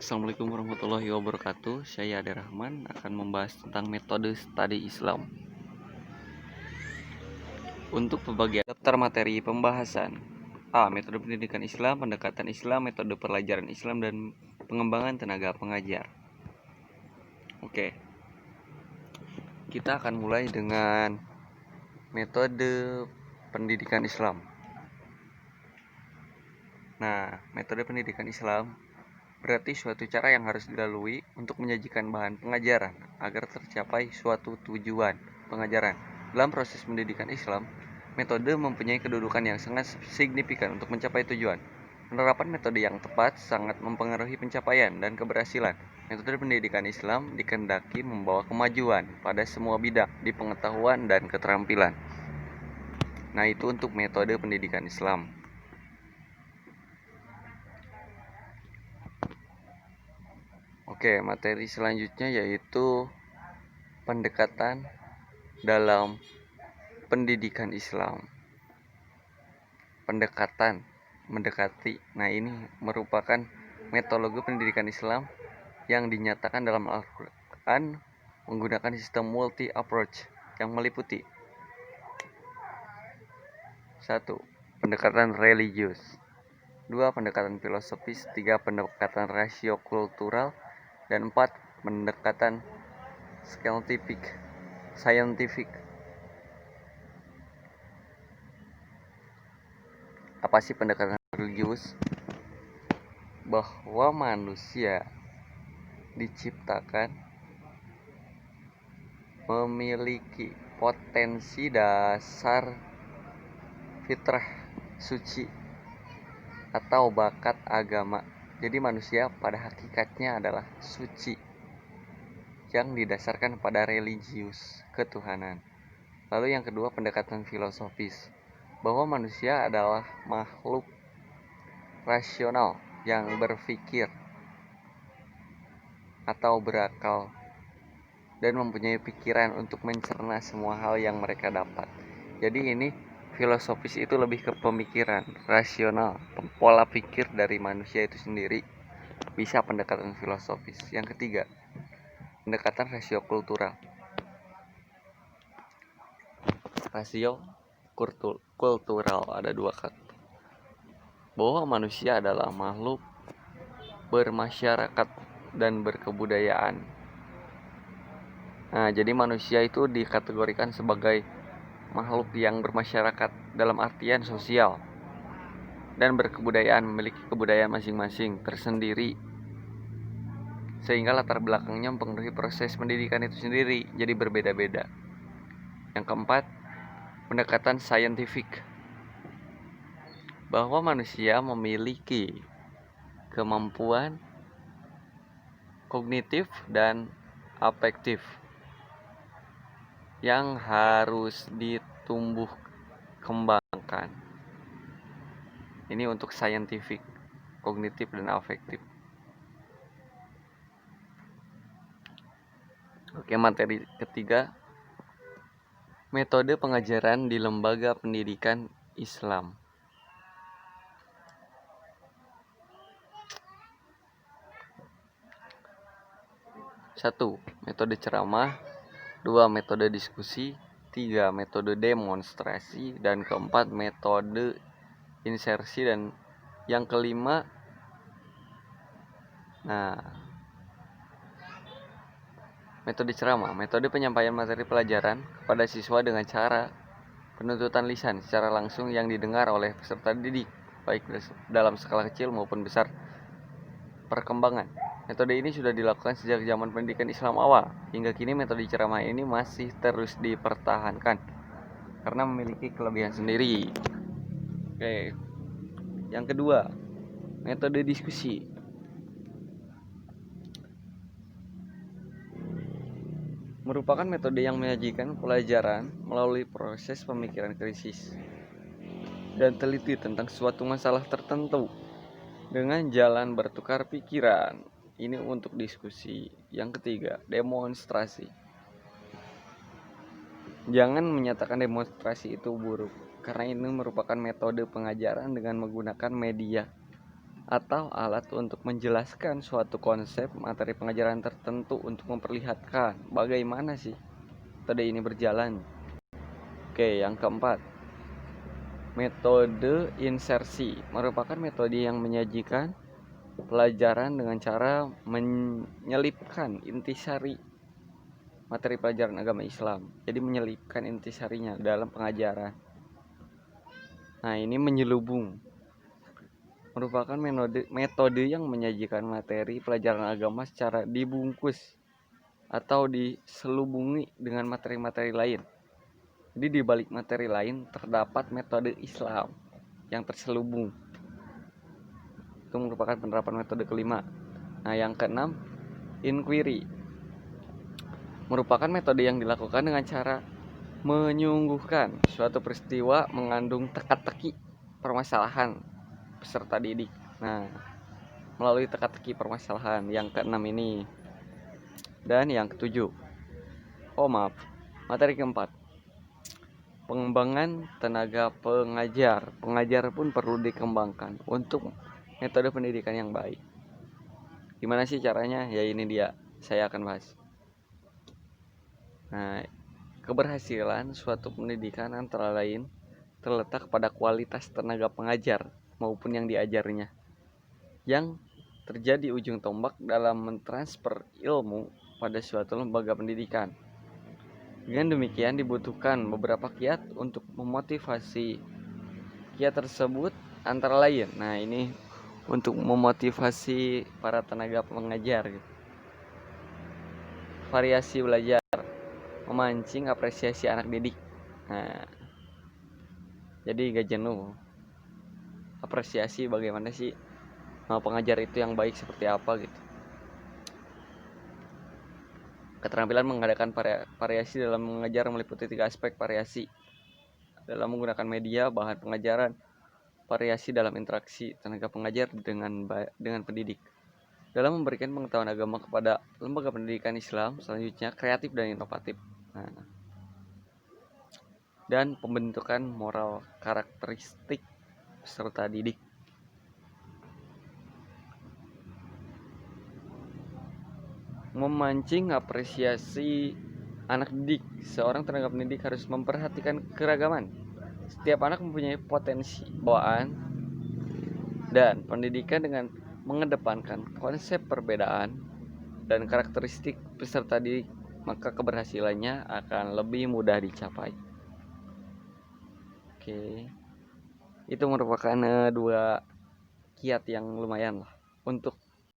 Assalamualaikum warahmatullahi wabarakatuh. Saya Ade Rahman akan membahas tentang metode studi Islam. Untuk pembagian daftar materi pembahasan: A. Metode pendidikan Islam, pendekatan Islam, metode pelajaran Islam, dan pengembangan tenaga pengajar. Oke, kita akan mulai dengan metode pendidikan Islam. Nah, metode pendidikan Islam berarti suatu cara yang harus dilalui untuk menyajikan bahan pengajaran agar tercapai suatu tujuan pengajaran. Dalam proses pendidikan Islam, metode mempunyai kedudukan yang sangat signifikan untuk mencapai tujuan. Penerapan metode yang tepat sangat mempengaruhi pencapaian dan keberhasilan. Metode pendidikan Islam dikehendaki membawa kemajuan pada semua bidang di pengetahuan dan keterampilan. Nah, itu untuk metode pendidikan Islam. Oke, materi selanjutnya yaitu pendekatan dalam pendidikan Islam. Pendekatan, mendekati. Nah, ini merupakan metodologi pendidikan Islam yang dinyatakan dalam Al-Quran menggunakan sistem multi approach yang meliputi 1. Pendekatan religius, 2. Pendekatan filosofis, 3. Pendekatan rasio kultural, dan 4. Pendekatan scientific. Apa sih pendekatan religius? Bahwa manusia diciptakan memiliki potensi dasar fitrah suci atau bakat agama. Jadi manusia pada hakikatnya adalah suci yang didasarkan pada religius, ketuhanan. Lalu yang kedua, pendekatan filosofis, bahwa manusia adalah makhluk rasional yang berpikir atau berakal dan mempunyai pikiran untuk mencerna semua hal yang mereka dapat. Jadi ini filosofis itu lebih ke pemikiran rasional, pola pikir dari manusia itu sendiri. Bisa pendekatan filosofis. Yang ketiga, pendekatan rasio kultural. Rasio kultural ada dua kata. Bahwa manusia adalah makhluk bermasyarakat dan berkebudayaan. Nah, jadi manusia itu dikategorikan sebagai makhluk yang bermasyarakat dalam artian sosial dan berkebudayaan, memiliki kebudayaan masing-masing tersendiri, sehingga latar belakangnya mempengaruhi proses pendidikan itu sendiri jadi berbeda-beda. Yang keempat, pendekatan scientific, bahwa manusia memiliki kemampuan kognitif dan afektif yang harus ditumbuh kembangkan. Ini untuk scientific, kognitif dan afektif. Oke, materi ketiga, metode pengajaran di lembaga pendidikan Islam. 1. Metode ceramah, 2. Metode diskusi, 3. Metode demonstrasi, dan keempat metode insersi, dan yang kelima, metode ceramah, metode penyampaian materi pelajaran kepada siswa dengan cara penuntutan lisan secara langsung yang didengar oleh peserta didik, baik dalam skala kecil maupun besar perkembangan. Metode ini sudah dilakukan sejak zaman pendidikan Islam awal. Hingga kini metode ceramah ini masih terus dipertahankan karena memiliki kelebihan sendiri. Oke. Yang kedua, metode diskusi. Merupakan metode yang menyajikan pelajaran melalui proses pemikiran kritis dan teliti tentang suatu masalah tertentu dengan jalan bertukar pikiran. Ini untuk diskusi. Yang ketiga, demonstrasi. Jangan menyatakan demonstrasi itu buruk, karena ini merupakan metode pengajaran dengan menggunakan media atau alat untuk menjelaskan suatu konsep materi pengajaran tertentu untuk memperlihatkan bagaimana sih metode ini berjalan. Oke, yang keempat, metode insersi merupakan metode yang menyajikan pelajaran dengan cara menyelipkan intisari materi pelajaran agama Islam. Jadi menyelipkan intisarinya dalam pengajaran. Nah, ini menyelubung merupakan metode yang menyajikan materi pelajaran agama secara dibungkus atau diselubungi dengan materi-materi lain. Jadi di balik materi lain terdapat metode Islam yang terselubung. Itu merupakan penerapan metode kelima. Nah, yang keenam, inquiry merupakan metode yang dilakukan dengan cara menyungguhkan suatu peristiwa mengandung teka-teki permasalahan peserta didik. Nah, melalui teka-teki permasalahan yang keenam ini. Dan yang ketujuh, materi keempat, pengembangan tenaga pengajar. Pengajar pun perlu dikembangkan untuk metode pendidikan yang baik. Gimana sih caranya? Ya ini dia, saya akan bahas. Nah, keberhasilan suatu pendidikan antara lain terletak pada kualitas tenaga pengajar maupun yang diajarnya, yang terjadi ujung tombak dalam mentransfer ilmu pada suatu lembaga pendidikan. Dengan demikian dibutuhkan beberapa kiat untuk memotivasi kiat tersebut antara lain. Nah, ini untuk memotivasi para tenaga pengajar gitu. Variasi belajar, memancing apresiasi anak didik. Nah, jadi gak jenuh. Apresiasi bagaimana sih pengajar itu yang baik seperti apa gitu. Keterampilan mengadakan variasi dalam mengajar meliputi 3 aspek: variasi dalam menggunakan media, bahan pengajaran, variasi dalam interaksi tenaga pengajar dengan pendidik. Dalam memberikan pengetahuan agama kepada lembaga pendidikan Islam, selanjutnya kreatif dan inovatif. Nah, dan pembentukan moral karakteristik peserta didik. Memancing apresiasi anak didik. Seorang tenaga pendidik harus memperhatikan keragaman. Setiap anak mempunyai potensi bawaan dan pendidikan dengan mengedepankan konsep perbedaan dan karakteristik peserta didik, maka keberhasilannya akan lebih mudah dicapai. Oke. Itu merupakan 2 kiat yang lumayan lah untuk